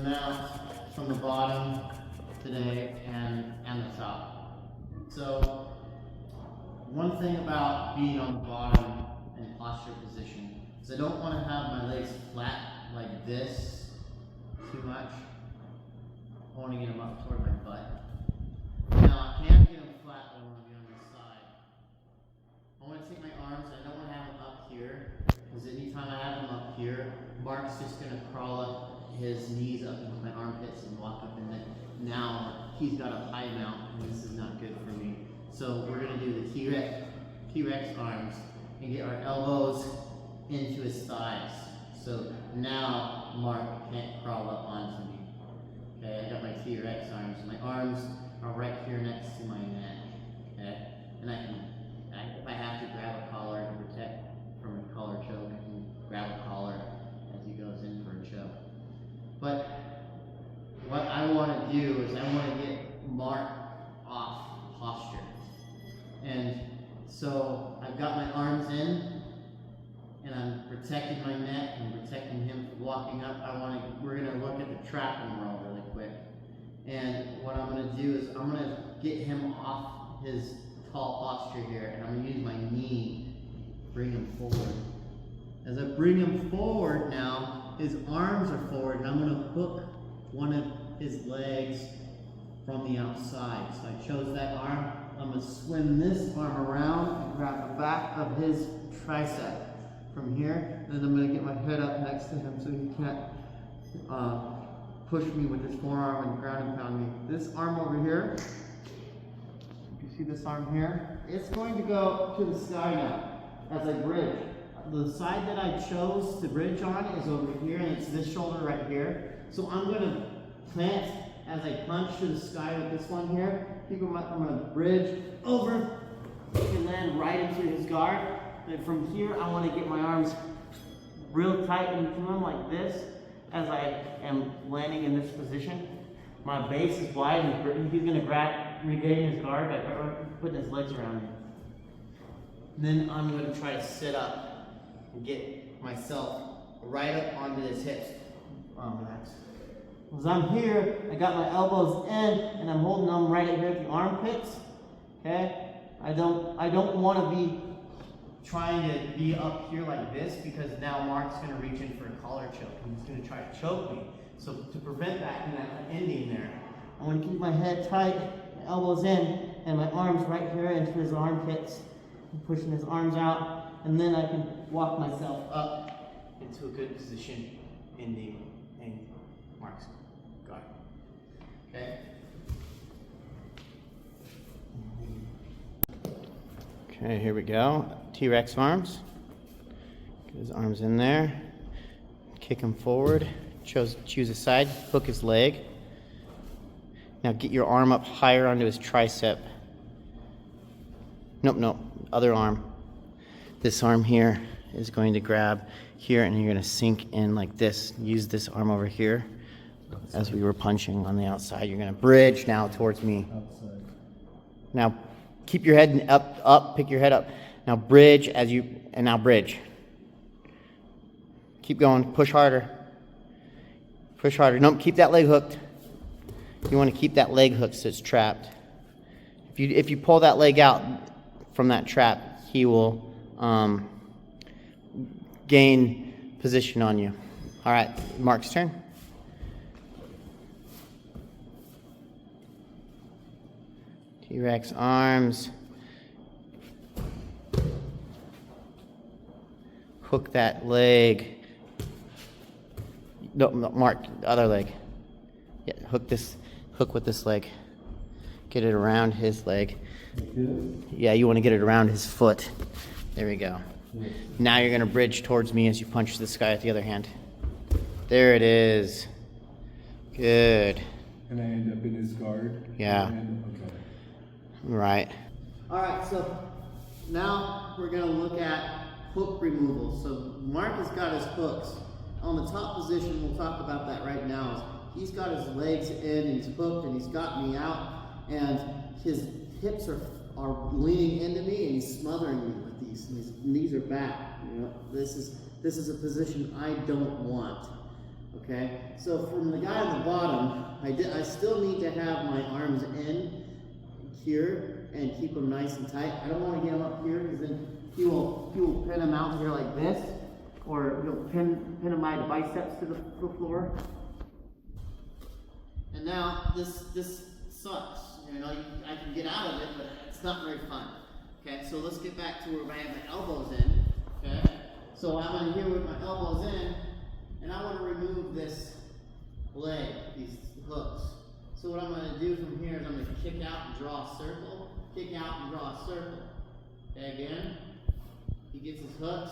mount from the bottom today and the top. So one thing about being on the bottom in posture position is I don't want to have my legs flat like this too much. I want to get them up toward my butt. Now I can get them flat, but I want to be on this side. I want to take my arms, I don't want to have them up here, because anytime I have them up here, Mark's just going to crawl up his knees up into my armpits and walk up in it. Now he's got a high mount, and this is not good for me. So we're going to do the T-Rex arms and get our elbows into his thighs. So now Mark can't crawl up onto me. Okay, I got my T-Rex arms. My arms are right here next to my neck. Okay, and if I have to grab a collar to protect from a collar choke, I can grab a collar as he goes in for a choke. But what I want to do is I want to get Mark off posture. And so I've got my arms in, and I'm protecting my neck and protecting him from walking up. We're going to look at the trapping roll really quick. And what I'm going to do is I'm going to get him off his tall posture here, and I'm going to use my knee, bring him forward. As I bring him forward now, his arms are forward, and I'm going to hook one of his legs from the outside. So I chose that arm. I'm going to swing this arm around and grab the back of his tricep from here. Then I'm going to get my head up next to him so he can't push me with his forearm and ground and pound me. This arm over here, you see this arm here? It's going to go to the sky now as I bridge. The side that I chose to bridge on is over here, and it's this shoulder right here. So I'm going to plant as I punch to the sky with this one here. I'm going to bridge over and land right into his guard. And from here, I want to get my arms real tight into him like this as I am landing in this position. My base is wide, and he's going to regain his guard by putting his legs around me. Then I'm going to try to sit up and get myself right up onto his hips. Relax. As I'm here, I got my elbows in, and I'm holding them right here at the armpits. Okay? I don't want to be trying to be up here like this, because now Mark's going to reach in for a collar choke, and he's going to try to choke me. So to prevent that and that ending there, I want to keep my head tight, my elbows in, and my arms right here into his armpits. I'm pushing his arms out, and then I can walk myself up into a good position in Mark's guard. Okay? Okay, here we go. T-Rex arms. Get his arms in there. Kick him forward. Choose a side. Hook his leg. Now get your arm up higher onto his tricep. Nope. Other arm. This arm here is going to grab here, and you're going to sink in like this. Use this arm over here as we were punching on the outside. You're going to bridge now towards me. Outside. Now keep your head up, pick your head up. Now bridge now bridge. Keep going, push harder. Push harder. Nope, keep that leg hooked. You want to keep that leg hooked so it's trapped. If you pull that leg out from that trap, he will gain position on you. All right, Mark's turn. T-Rex arms. Hook that leg. No, Mark, the other leg. Yeah, hook with this leg. Get it around his leg. Yeah, you want to get it around his foot. There we go. Now you're going to bridge towards me as you punch this guy with the other hand. There it is. Good. And I end up in his guard? Yeah. Okay. Right. All right, so now we're going to look at hook removal. So Mark has got his hooks. On the top position, we'll talk about that right now. He's got his legs in, and he's hooked, and he's got me out, and his hips are leaning into me, and he's smothering me with these, and his knees are back. You know, this is a position I don't want. Okay, so from the guy on the bottom, I still need to have my arms in here and keep them nice and tight. I don't want to get him up here because then he will pin him out here like this, or he'll pin my biceps to the floor. And now this sucks. You know, I can get out of it, but it's not very fun. Okay, so let's get back to where I have my elbows in. Okay, so I'm in here with my elbows in, and I want to remove this leg, these hooks. So what I'm going to do from here is I'm going to kick out and draw a circle, kick out and draw a circle. Okay, again, he gets his hooks.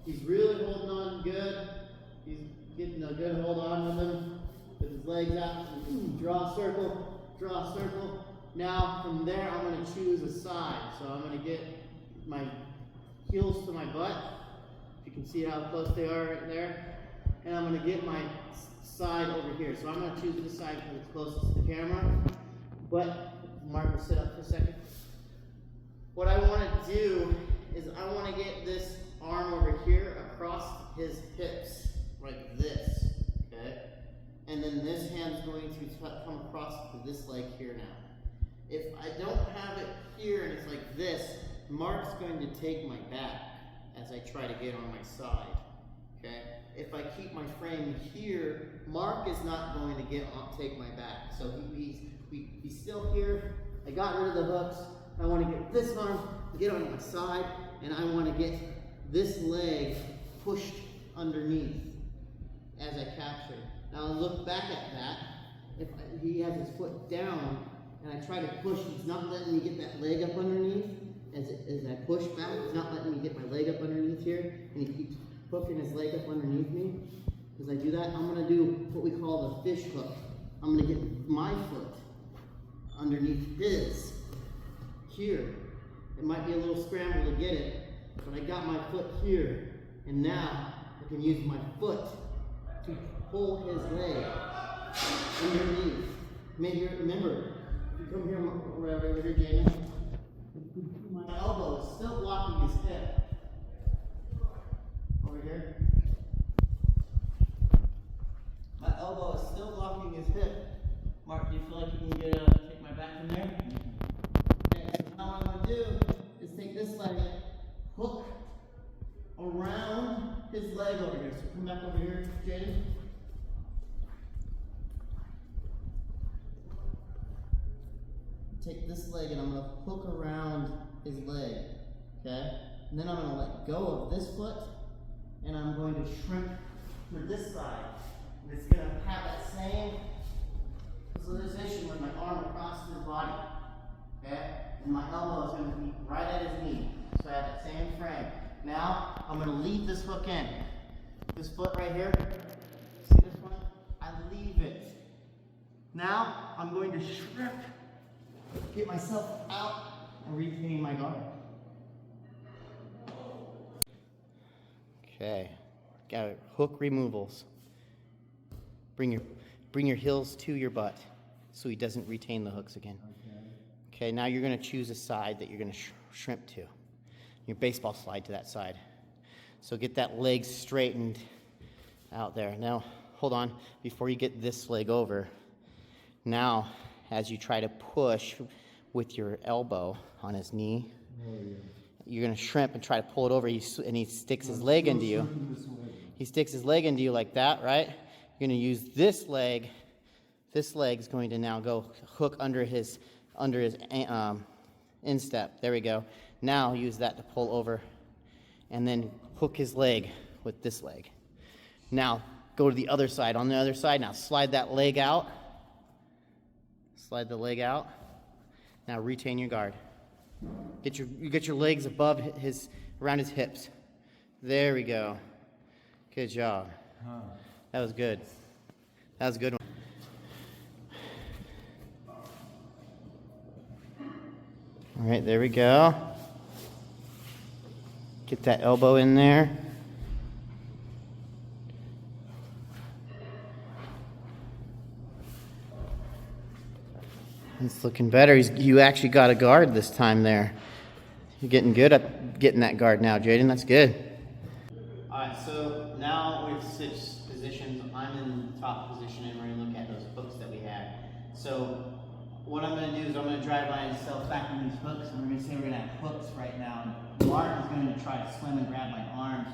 He's really holding on good. He's getting a good hold on with him, with his legs out. Draw a circle, draw a circle. Now from there I'm going to choose a side. So I'm going to get my heels to my butt. You can see how close they are right there. And I'm going to get my side over here. So I'm going to choose this side because it's closest to the camera. But Mark will sit up for a second. What I want to do is I want to get this arm over here across his hips, like this, okay? And then this hand's going to come across to this leg here now. If I don't have it here and it's like this, Mark's going to take my back as I try to get on my side, okay? If I keep my frame here, Mark is not going to take my back. So he's still here. I got rid of the hooks. I want to get this arm, get on my side, and I want to get this leg pushed underneath as I capture. Now look back at that. If he has his foot down and I try to push, he's not letting me get that leg up underneath. As I push back, he's not letting me get my leg up underneath here, and he keeps hooking his leg up underneath me. As I do that, I'm going to do what we call the fish hook. I'm going to get my foot underneath his here. It might be a little scramble to get it, but I got my foot here, and now I can use my foot to pull his leg underneath. Maybe remember, if you come here, right over here, Jaden, my elbow is still blocking his hip. Over here. My elbow is still blocking his hip. Mark, do you feel like you can take my back from there? Okay, so now what I'm going to do is take this leg, hook around his leg over here. So come back over here, Jaden. Take this leg and I'm going to hook around his leg, okay? And then I'm going to let go of this foot and I'm going to shrimp to this side. And it's going to have that same position with my arm across his body, okay? And my elbow is going to be right at his knee. So I have that same frame. Now, I'm going to leave this hook in. This foot right here, see this one? I leave it. Now, I'm going to shrimp, get myself out, and retain my guard. Okay, got hook removals. Bring your heels to your butt so he doesn't retain the hooks again. Okay, now you're going to choose a side that you're going to shrimp to. Your baseball slide to that side. So get that leg straightened out there. Now, hold on, before you get this leg over, now as you try to push with your elbow on his knee, you're going to shrimp and try to pull it over, and he sticks his leg into you. He sticks his leg into you like that, right? You're going to use this leg. This leg is going to now go hook under his instep. There we go. Now use that to pull over, and then hook his leg with this leg. Now go to the other side. On the other side, now slide that leg out. Slide the leg out. Now retain your guard. You get your legs above around his hips. There we go. Good job. That was good. That was a good one. All right, there we go. Get that elbow in there. It's looking better. You actually got a guard this time there. You're getting good at getting that guard now, Jaden. That's good. All right, so now we've switched positions. I'm in lock position, and we're gonna look at those hooks that we had. So what I'm gonna do is I'm gonna drive myself back in these hooks, and we're gonna say we're gonna have hooks right now. Mark is going to try to swim and grab my arms.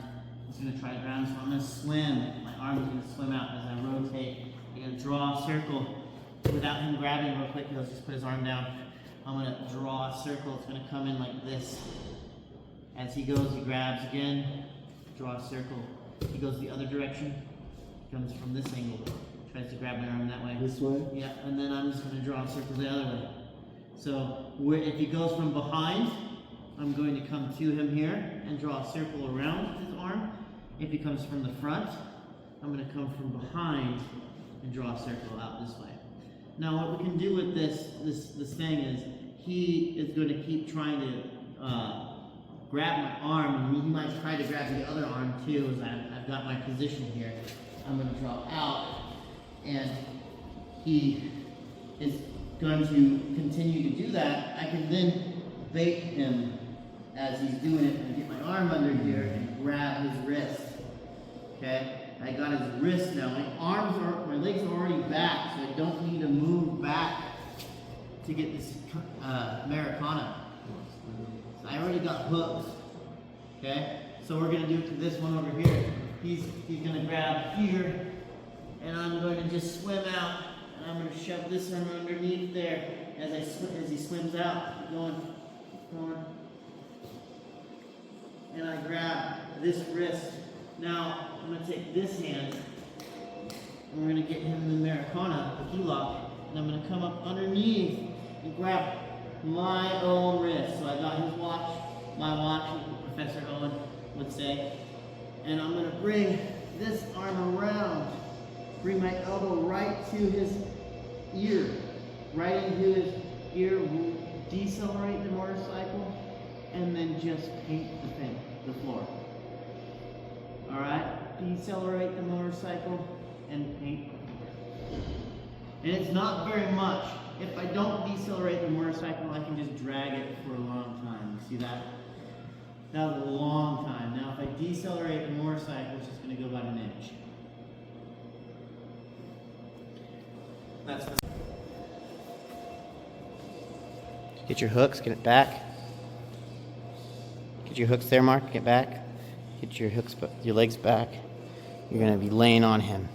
He's gonna try to grab them, so I'm gonna swim. My arm is gonna swim out as I rotate. I'm gonna draw a circle without him grabbing real quick. He'll just put his arm down. I'm gonna draw a circle. It's gonna come in like this. As he goes, he grabs again. Draw a circle. He goes the other direction. Comes from this angle. Tries to grab my arm that way. This way? Yeah, and then I'm just gonna draw a circle the other way. So if he goes from behind, I'm going to come to him here and draw a circle around his arm. If he comes from the front, I'm going to come from behind and draw a circle out this way. Now what we can do with this thing is he is going to keep trying to grab my arm, and he might try to grab the other arm too, as I've got my position here. I'm going to draw out, and he is going to continue to do that. I can then bait him as he's doing it, and get my arm under here and grab his wrist. Okay, I got his wrist now. My legs are already back, so I don't need to move back to get this Americana. So I already got hooks. Okay, so we're gonna do to this one over here. He's gonna grab here, and I'm going to just swim out, and I'm gonna shove this arm underneath there as he swims out. Keep going. And I grab this wrist. Now, I'm going to take this hand, and we're going to get him in the Americana, the key lock, and I'm going to come up underneath and grab my own wrist. So I got his watch, my watch, as Professor Owen would say, and I'm going to bring this arm around, bring my elbow right to his ear, right into his ear, decelerate the motorcycle, and then just paint the floor. All right, decelerate the motorcycle and paint. And it's not very much. If I don't decelerate the motorcycle, I can just drag it for a long time. You see that? That was a long time. Now, if I decelerate the motorcycle, it's just going to go about an inch. That's the Get your hooks, get it back. Get your hooks there, Mark, get back. Get your hooks, your legs back. You're gonna be laying on him.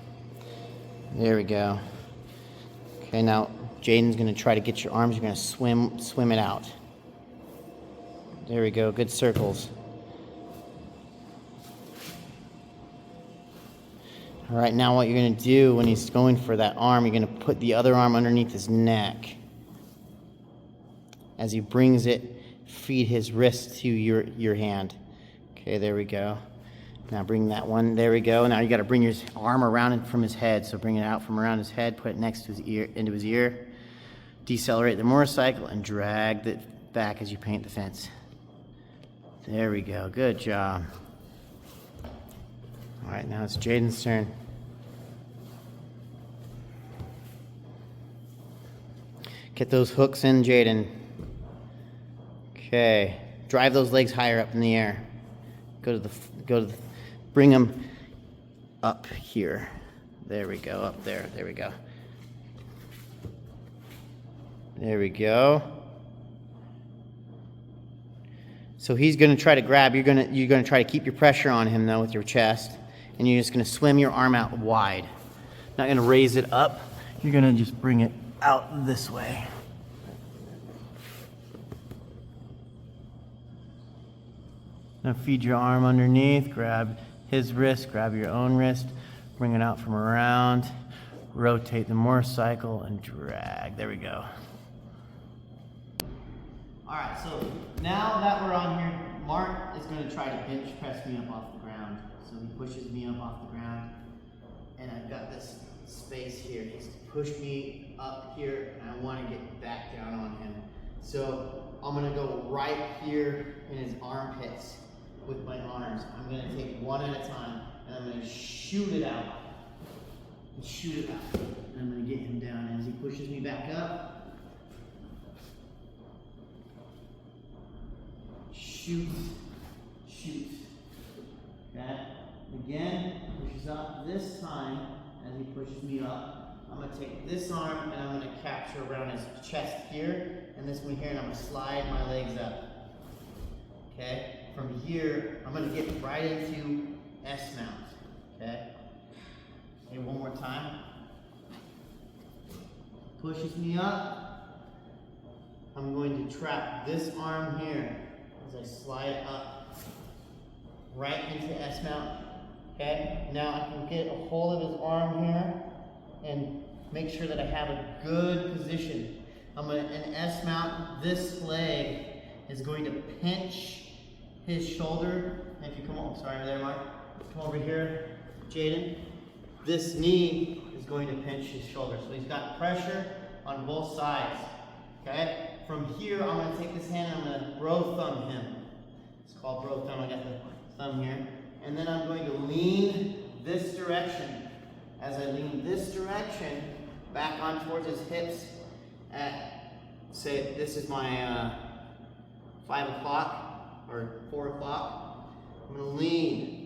There we go. Okay, now Jaden's gonna try to get your arms. You're gonna swim it out. There we go, good circles. All right, now what you're gonna do when he's going for that arm, you're gonna put the other arm underneath his neck. As he brings it, feed his wrist to your hand. Okay, there we go. Now bring that one, there we go. Now you gotta bring your arm around it from his head. So bring it out from around his head, put it next to his ear, into his ear. Decelerate the motorcycle and drag it back as you paint the fence. There we go, good job. All right, now it's Jaden's turn. Get those hooks in, Jaden. Okay, drive those legs higher up in the air. Bring them up here. There we go, up there, there we go. There we go. So he's gonna try to grab, you're gonna try to keep your pressure on him though with your chest, and you're just gonna swim your arm out wide. Not gonna raise it up, you're gonna just bring it out this way. Now feed your arm underneath, grab his wrist, grab your own wrist, bring it out from around, rotate the motorcycle and drag. There we go. All right, so now that we're on here, Mark is going to try to bench press me up off the ground. So he pushes me up off the ground, and I've got this space here. He's pushed me up here, and I want to get back down on him. So I'm going to go right here in his armpits with my arms. I'm going to take one at a time, and I'm going to shoot it out. And I'm going to get him down as he pushes me back up. Shoot. Okay. Again, pushes up. This time, as he pushes me up, I'm going to take this arm and I'm going to capture around his chest here, and this one here, and I'm going to slide my legs up. Okay? From here, I'm going to get right into S mount. Okay? Okay, one more time. Pushes me up. I'm going to trap this arm here as I slide up right into S mount. Okay? Now I can get a hold of his arm here and make sure that I have a good position. I'm going to, in S mount, this leg is going to pinch his shoulder. And if you come on, sorry there, Mark. Come over here, Jaden. This knee is going to pinch his shoulder. So he's got pressure on both sides. Okay? From here, I'm going to take this hand and I'm going to bro thumb him. It's called bro thumb. I got the thumb here. And then I'm going to lean this direction. As I lean this direction, back on towards his hips at, say, this is my 5 o'clock or 4 o'clock. I'm going to lean.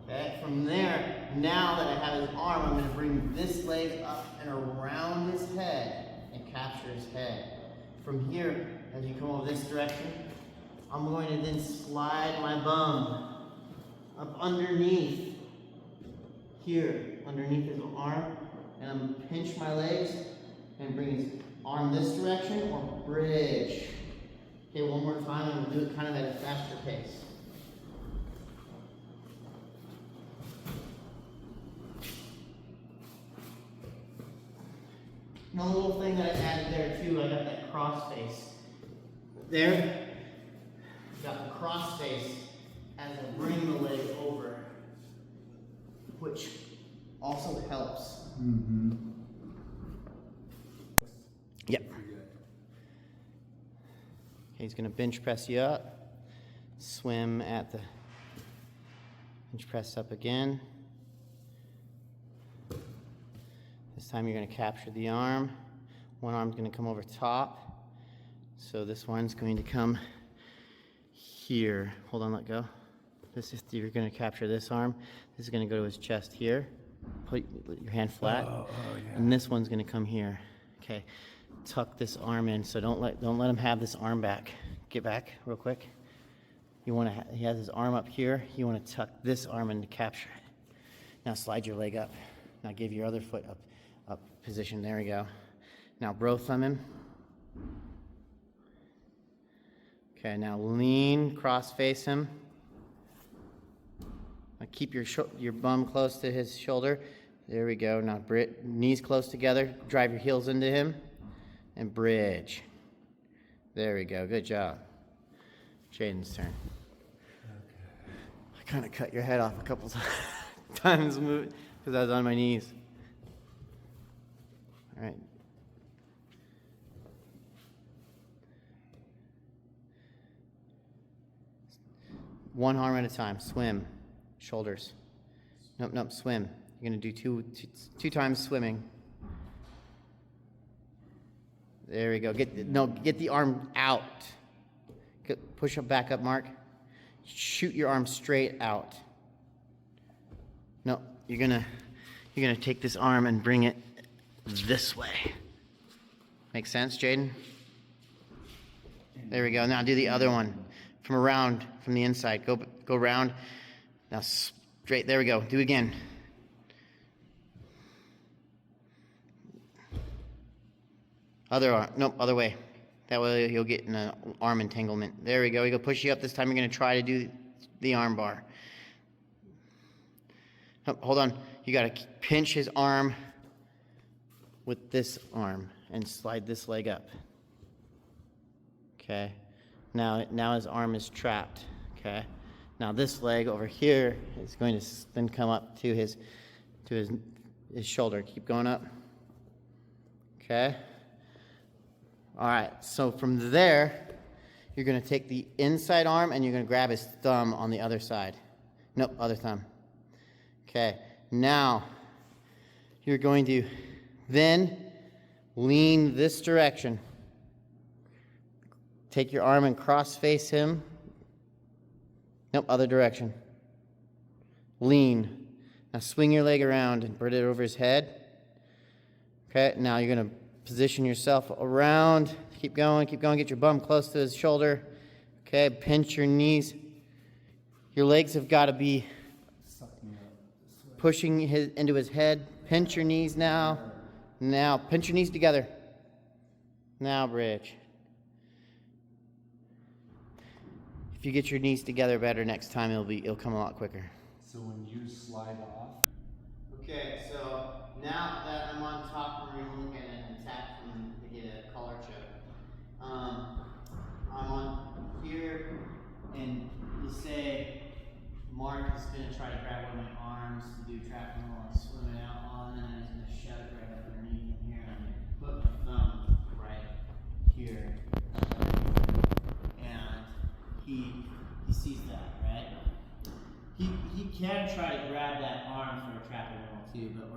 Okay, from there, now that I have his arm, I'm going to bring this leg up and around his head and capture his head. From here, as you come over this direction, I'm going to then slide my bum up underneath here, underneath his arm, and I'm going to pinch my legs and bring his arm this direction or bridge. Okay, one more time, I'm going to do it kind of at a faster pace. Another little thing that I added there too, I got that cross face. There, got the cross face as I bring the leg over, which also helps. Mm-hmm. Yep. Okay, he's gonna bench press you up, swim at the bench press up again. This time you're going to capture the arm. One arm's going to come over top. So this one's going to come here. Hold on, let go. This is, you're going to capture this arm. This is going to go to his chest here. Put your hand flat. Yeah. And this one's going to come here. Okay. Tuck this arm in. So don't let him have this arm back. Get back real quick. You want to he has his arm up here. You want to tuck this arm in to capture it. Now slide your leg up. Now give your other foot up position. There we go. Now bro thumb him. Okay, now lean, cross face him. Now keep your bum close to his shoulder. There we go. Now knees close together. Drive your heels into him and bridge. There we go. Good job. Jaden's turn. Okay. I kind of cut your head off a couple times because I was on my knees. All right. One arm at a time. Swim. Shoulders. Nope, swim. You're going to do two times swimming. There we go. Get the arm out. Push up, back up, Mark. Shoot your arm straight out. No, you're gonna take this arm and bring it this way. Make sense, Jaden? There we go. Now do the other one from around, from the inside. Go around. Now straight. There we go. Do it again. Other arm. Nope, other way. That way you'll get an arm entanglement. There we go. He'll push you up. This time you're going to try to do the arm bar. Oh, hold on. You got to pinch his arm with this arm and slide this leg up. Okay. Now his arm is trapped. Okay. Now this leg over here is going to then come up to his shoulder. Keep going up. Okay. All right. So from there, you're going to take the inside arm and you're going to grab his thumb on the other side. Nope, other thumb. Okay. Now you're going to then lean this direction. Take your arm and cross face him. Nope, other direction. Lean. Now swing your leg around and put it over his head. Okay, now you're gonna position yourself around. Keep going, get your bum close to his shoulder. Okay, pinch your knees. Your legs have got to be pushing into his head. Pinch your knees now. Now, pinch your knees together. Now, bridge. If you get your knees together better next time, it'll come a lot quicker. So when you slide off. Okay, so now that I'm on top, we're gonna look at an attack to get a collar choke. I'm on here, and let's say Mark is gonna try to grab one of my arms to do trapping while I'm swimming out on, and I'm just gonna shove it right up underneath him here, and I'm gonna put my thumb right here, and he sees that, right? He can try to grab that arm for a trapping roll too, but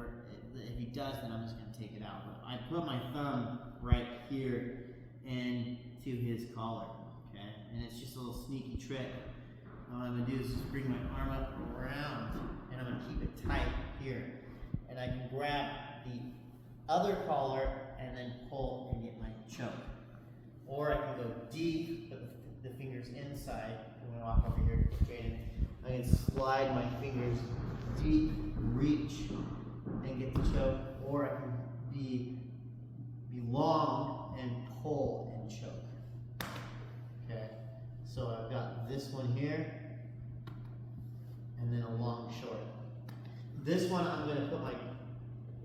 if he does, then I'm just gonna take it out. But I put my thumb right here into his collar, okay? And it's just a little sneaky trick. What I'm gonna do is just bring my arm up around, and I'm gonna keep it tight here. And I can grab the other collar and then pull and get my choke. Or I can go deep, put the fingers inside. I'm gonna walk over here, Jaden. I can slide my fingers deep, reach, and get the choke. Or I can be long and pull and choke. Okay, so I've got this one here, and then a long short. This one I'm gonna put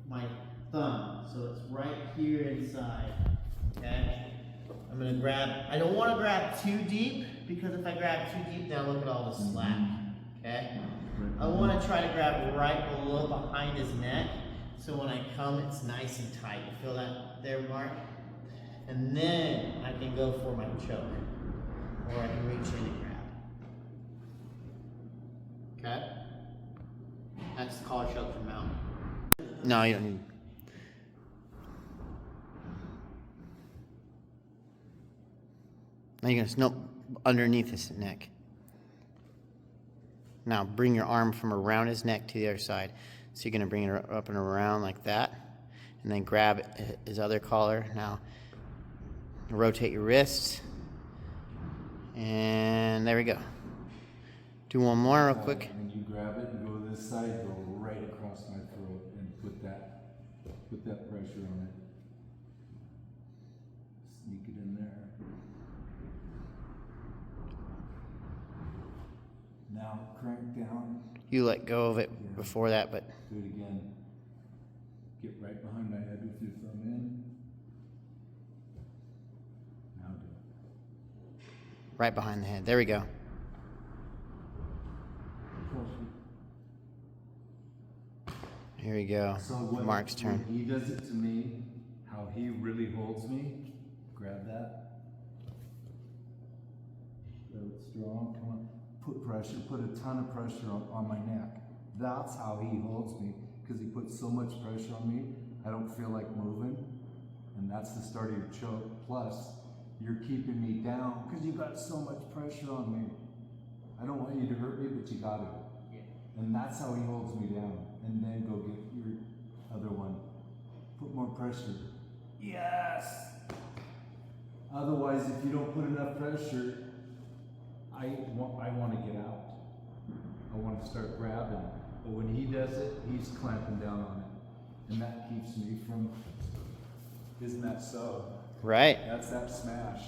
my thumb, so it's right here inside. Okay, I'm gonna grab. I don't want to grab too deep, because if I grab too deep, now look at all the slack. Okay, I want to try to grab right below behind his neck, so when I come, it's nice and tight. You feel that there, Mark? And then I can go for my choke, or I can reach in and grab. Okay? That's the collar choke for mount. No, you don't need. Now you're gonna snap underneath his neck. Now bring your arm from around his neck to the other side. So you're gonna bring it up and around like that, and then grab his other collar. Now rotate your wrists, and there we go. Do one more real quick. When you grab it and go to this side, go right across my throat and put that pressure on it. Sneak it in there. Now crank down. You let go of it before that, but Do it again. Get right behind my head with your thumb in. Now do it. right behind the head. There we go. Here we go. So Mark's turn. When he does it to me, how he really holds me, grab that. Grab it strong, come on. Put pressure, put a ton of pressure on my neck. That's how he holds me, because he puts so much pressure on me, I don't feel like moving. And that's the start of your choke. Plus, you're keeping me down because you got so much pressure on me. I don't want you to hurt me, but you got it. Yeah. And that's how he holds me down. And then go get your other one. Put more pressure. Yes! Otherwise, if you don't put enough pressure, I want to get out. I want to start grabbing. But when he does it, he's clamping down on it. And that keeps me from, isn't that so? Right. That's that smash.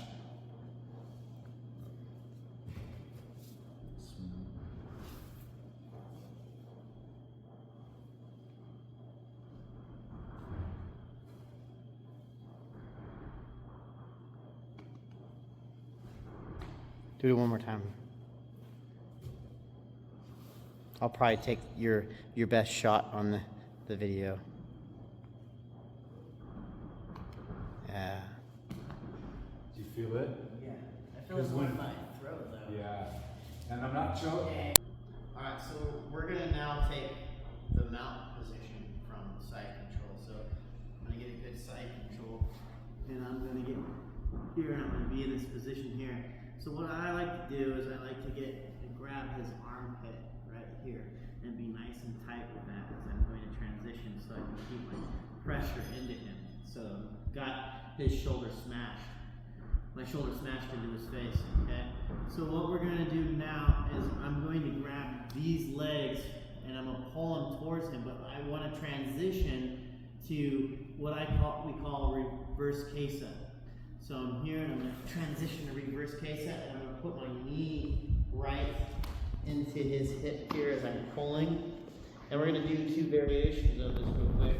Do it one more time. I'll probably take your best shot on the video. Yeah. Do you feel it? Yeah. I feel it in my throat though. Yeah. And I'm not choking. Alright, so we're gonna now take the mount position from side control. So I'm gonna get a good side control, and I'm gonna get here, and I'm gonna be in this position here. So what I like to do is I like to grab his armpit right here. and be nice and tight with that as I'm going to transition so I can keep my pressure into him. So got his shoulder smashed. My shoulder smashed into his face, okay? So what we're gonna do now is I'm going to grab these legs and I'm gonna pull them towards him, but I wanna transition to what we call reverse kesa. So I'm here and I'm gonna transition to reverse kesa and I'm gonna put my knee right into his hip here as I'm pulling. And we're gonna do 2 variations of this real quick.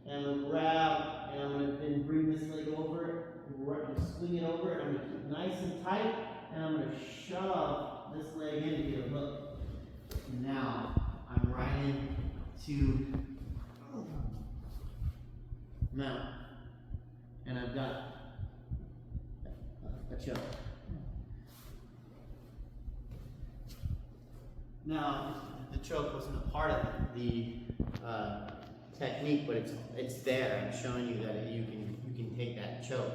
And I'm gonna grab and I'm gonna then bring this leg over, and swing it over, and I'm gonna keep nice and tight, and I'm gonna shove this leg in to get a hook. Now I'm right into mount, and I've got a choke. Now the choke wasn't a part of the technique, but it's there. I'm showing you that you can take that choke,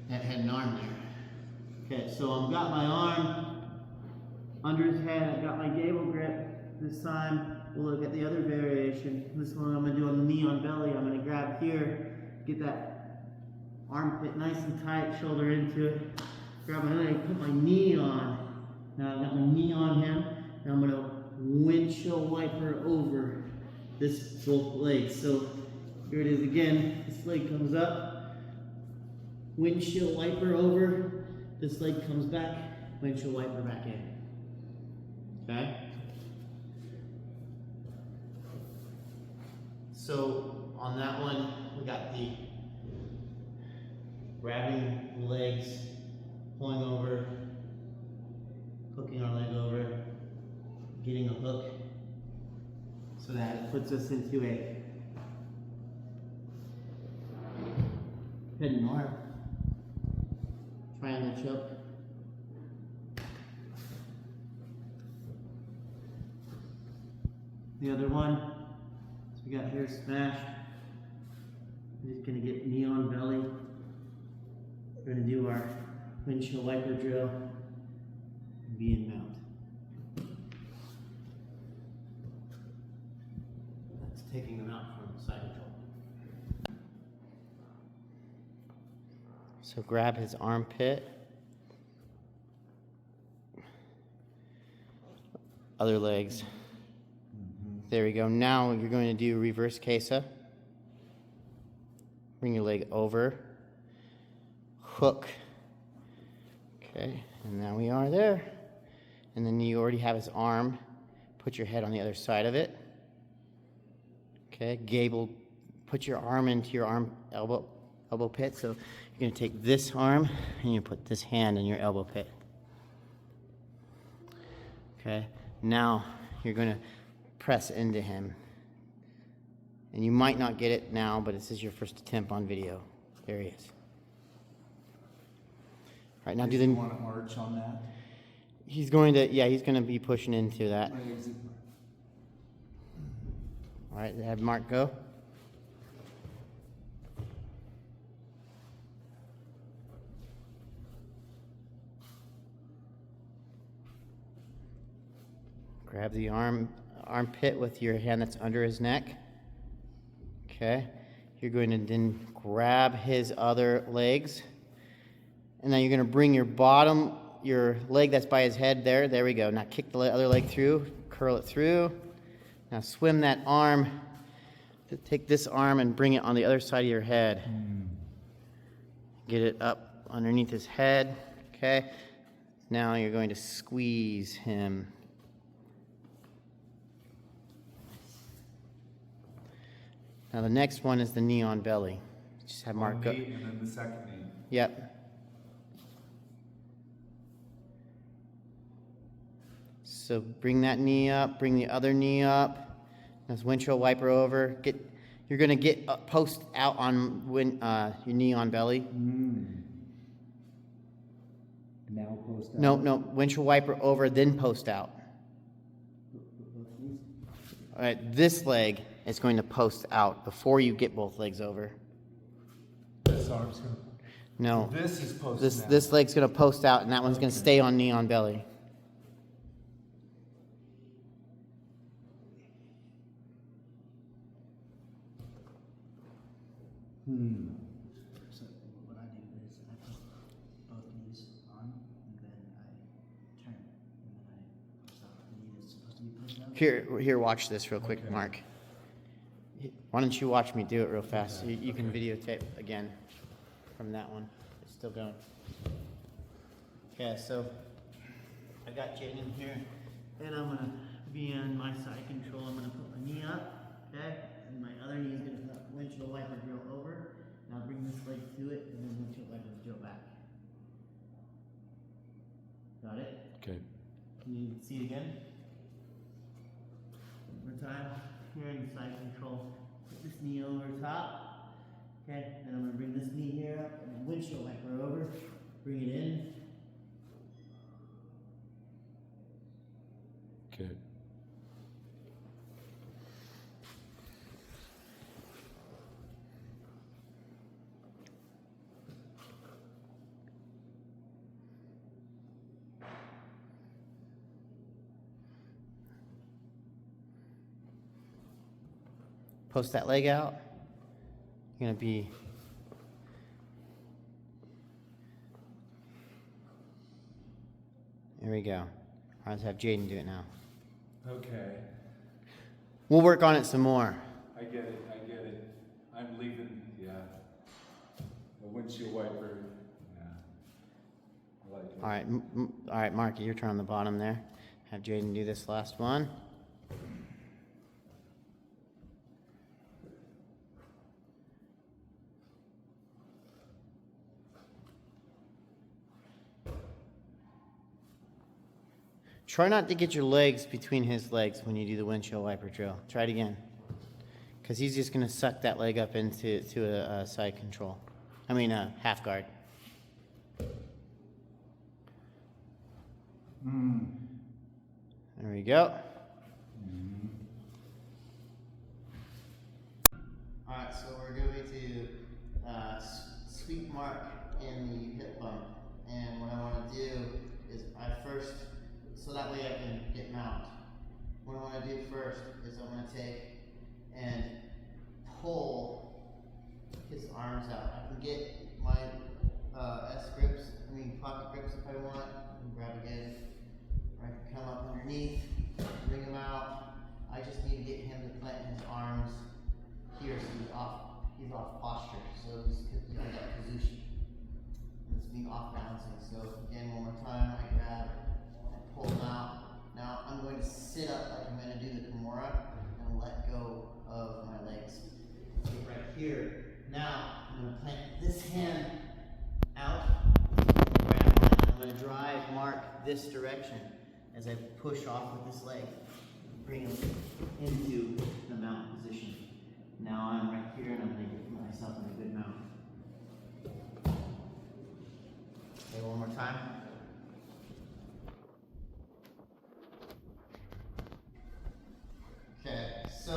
that head and arm there. Okay, so I've got my arm under his head. I've got my gable grip. This time we'll look at the other variation. This one I'm going to do on the knee on belly. I'm going to grab here, get that armpit nice and tight, shoulder into it. Grab my leg, put my knee on. Now I've got my knee on him, and I'm going to windshield wiper over this both legs. So here it is again. This leg comes up, windshield wiper over. This leg comes back, windshield wiper back in. Okay? So on that one, we got the grabbing legs, pulling over, hooking our leg over, getting a hook, so that it puts us into a head and arm triangle choke. The other one, so we got here smash. We're just gonna get knee on belly. We're gonna do our windshield wiper drill and be in mount. That's taking them out from side control. So grab his armpit. Other legs. There we go. Now you're going to do reverse kesa. Bring your leg over. Hook. Okay, and now we are there. And then you already have his arm. Put your head on the other side of it. Okay, gable. Put your arm into your elbow pit. So you're going to take this arm and you put this hand in your elbow pit. Okay, now you're going to press into him. And you might not get it now, but this is your first attempt on video. There he is. All right, now do the... You want to arch on that? He's going to be pushing into that. All right, have Mark go. Grab the armpit with your hand that's under his neck. Okay. You're going to then grab his other legs. And then you're going to bring your leg that's by his head there. There we go. Now kick the other leg through. Curl it through. Now swim that arm. Take this arm and bring it on the other side of your head. Get it up underneath his head. Okay. Now you're going to squeeze him. Now the next one is the knee on belly. Just have Mark go. And then the second knee. Yep. So bring that knee up, bring the other knee up. Let's windshield wiper over. You're gonna get post out on your knee on belly. Now post out. No, windshield wiper over, then post out. All right, this leg is going to post out before you get both legs over. This arm's gonna. No. This is posting out. This leg's gonna post out, and that one's gonna stay on knee on belly. So what I do is I put both knees on, and then I turn, and then I push out. The knee is supposed to be pushed out. Here, watch this real quick, Mark. Why don't you watch me do it real fast? So you can videotape again from that one. It's still going. Okay, so I got Jaden here, and I'm gonna be on my side control. I'm gonna put my knee up, okay, and my other knee is gonna put windshield wiper drill over. Now bring this leg to it, and then windshield wiper drill back. Got it? Okay. Can you see it again? One more time. Here in side control. Put this knee over top. Okay, then I'm gonna bring this knee here up and windshield wiper over. Bring it in. Okay. Post that leg out. You're gonna be there we go. Let's have Jaden do it now. Okay. We'll work on it some more. I get it. I get it. I'm leaving. Yeah. The windshield wiper. Yeah. I like it. All right, all right, Mark, your turn on the bottom there. Have Jaden do this last one. Try not to get your legs between his legs when you do the windshield wiper drill. Try it again. Because he's just going to suck that leg up into a side control. I mean, a half guard. There we go. All right, so we're going to sweep Mark in the hip bump. And what I want to do is so that way I can get mount. What I want to do first is I'm going to take and pull his arms out. I can get my pocket grips if I want, and grab again. Or I can come up underneath, bring him out. I just need to get him to plant his arms here so he's off posture. So he's in that position. It's me off balancing. So again, one more time, I grab. Pull them out. Now I'm going to sit up like I'm going to do the Kimura and let go of my legs. So right here. Now I'm going to plant this hand out. I'm going to drive Mark this direction as I push off with this leg. Bring him into the mount position. Now I'm right here and I'm going to get myself in a good mount. Okay, one more time. Okay, so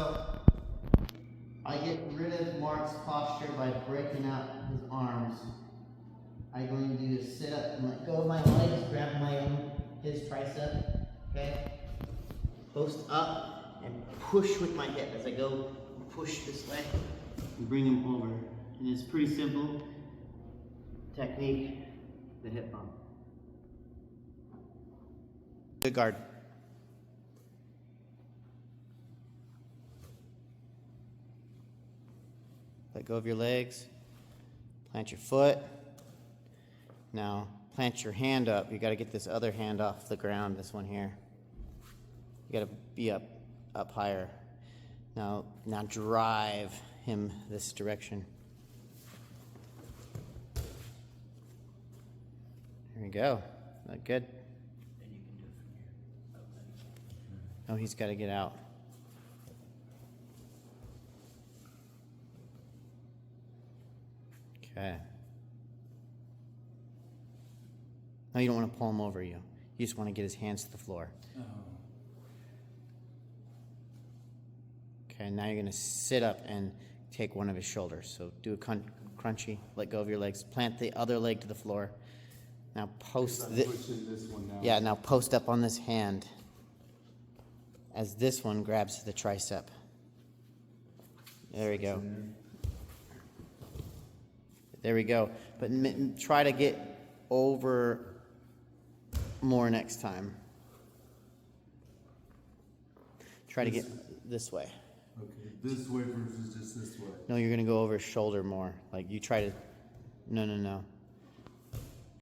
I get rid of Mark's posture by breaking out his arms. I'm going to do is sit up and let go of my legs, grab his tricep, okay? Post up and push with my hip as I go push this way and bring him over. And it's pretty simple technique, the hip bump. Good guard. Let go of your legs. Plant your foot. Now plant your hand up. You got to get this other hand off the ground. This one here. You got to be up higher. Now drive him this direction. There we go. That good? Then you can do it from here. Oh, he's got to get out. Okay. Now you don't want to pull him over you. You just want to get his hands to the floor. Oh. Okay, now you're going to sit up and take one of his shoulders. So do a crunchy, let go of your legs. Plant the other leg to the floor. Now post I'm pushing this one now. Yeah, now post up on this hand as this one grabs the tricep. There we go. There we go. But try to get over more next time. Try to get this way. Okay, this way versus just this way. No, you're gonna go over his shoulder more. Like you try to. No.